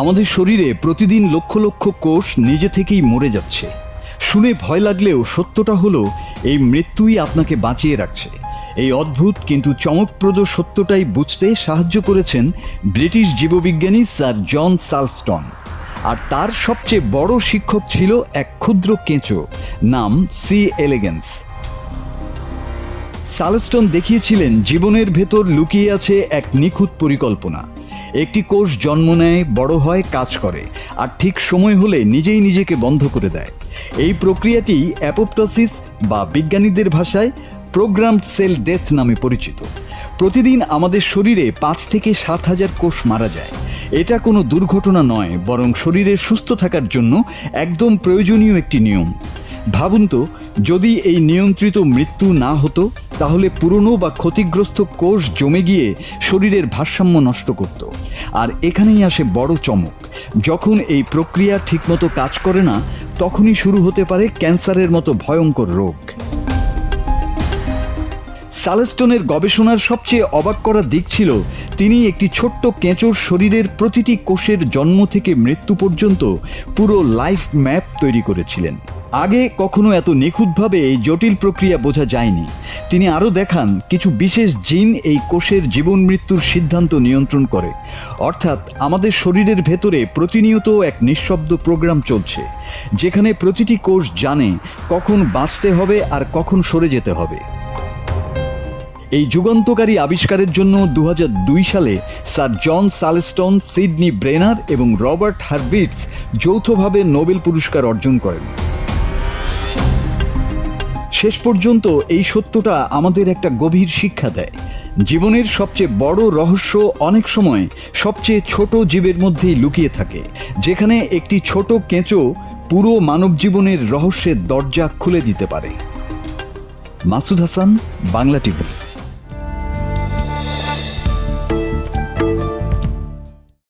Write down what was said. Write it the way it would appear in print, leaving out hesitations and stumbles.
আমাদের শরীরে প্রতিদিন লক্ষ লক্ষ কোষ নিজে থেকেই মরে যাচ্ছে। শুনে ভয় লাগলেও সত্যটা হলো এই মৃত্যুই আপনাকে বাঁচিয়ে রাখছে। এই অদ্ভুত কিন্তু চমকপ্রদ সত্যটাই বুঝতে সাহায্য করেছেন ব্রিটিশ জীববিজ্ঞানী স্যার জন সালস্টন। আর তার সবচেয়ে বড় শিক্ষক ছিল এক ক্ষুদ্র কেঁচো, নাম সি এলিগ্যান্স। সালস্টন দেখিয়েছিলেন জীবনের ভেতর লুকিয়ে আছে এক নিখুঁত পরিকল্পনা। একটি কোষ জন্ম নেয়, বড় হয়, কাজ করে, আর ঠিক সময় হলে নিজেই নিজেকে বন্ধ করে দেয়। এই প্রক্রিয়াটি অ্যাপোপ্টোসিস বা বিজ্ঞানীদের ভাষায় প্রোগ্রামড সেল ডেথ নামে পরিচিত। প্রতিদিন আমাদের শরীরে 5 থেকে 7 হাজার কোষ মারা যায়। এটা কোনো দুর্ঘটনা নয়, বরং শরীরের সুস্থ থাকার জন্য একদম প্রয়োজনীয় একটি নিয়ম। ভাবুন তো, যদি এই নিয়ন্ত্রিত মৃত্যু না হতো, তাহলে পুরনো বা ক্ষতিগ্রস্ত কোষ জমে গিয়ে শরীরের ভারসাম্য নষ্ট করত। আর এখানেই আসে বড় চমক। যখন এই প্রক্রিয়া ঠিকমতো কাজ করে না, তখনই শুরু হতে পারে ক্যান্সারের মতো ভয়ঙ্কর রোগ। সালস্টনের গবেষণার সবচেয়ে অবাক করা দিক ছিল তিনি একটি ছোট্ট কেঁচোর শরীরের প্রতিটি কোষের জন্ম থেকে মৃত্যু পর্যন্ত পুরো লাইফ ম্যাপ তৈরি করেছিলেন। আগে কখনো এত নিখুঁতভাবে এই জটিল প্রক্রিয়া বোঝা যায়নি। তিনি আরও দেখান কিছু বিশেষ জিন এই কোষের জীবন মৃত্যুর সিদ্ধান্ত নিয়ন্ত্রণ করে। অর্থাৎ আমাদের শরীরের ভেতরে প্রতিনিয়ত এক নিঃশব্দ প্রোগ্রাম চলছে, যেখানে প্রতিটি কোষ জানে কখন বাঁচতে হবে আর কখন সরে যেতে হবে। এই যুগান্তকারী আবিষ্কারের জন্য 2002 সালে স্যার জন সালস্টন, সিডনি ব্রেনার এবং রবার্ট হারভিটস যৌথভাবে নোবেল পুরস্কার অর্জন করেন। শেষ পর্যন্ত এই সত্যটা আমাদের একটা গভীর শিক্ষা দেয়। জীবনের সবচেয়ে বড় রহস্য অনেক সময় সবচেয়ে ছোট জীবের মধ্যেই লুকিয়ে থাকে, যেখানে একটি ছোট কেঁচো পুরো মানব জীবনের রহস্যের দরজা খুলে দিতে পারে। মাসুদ হাসান, বাংলা টিভি।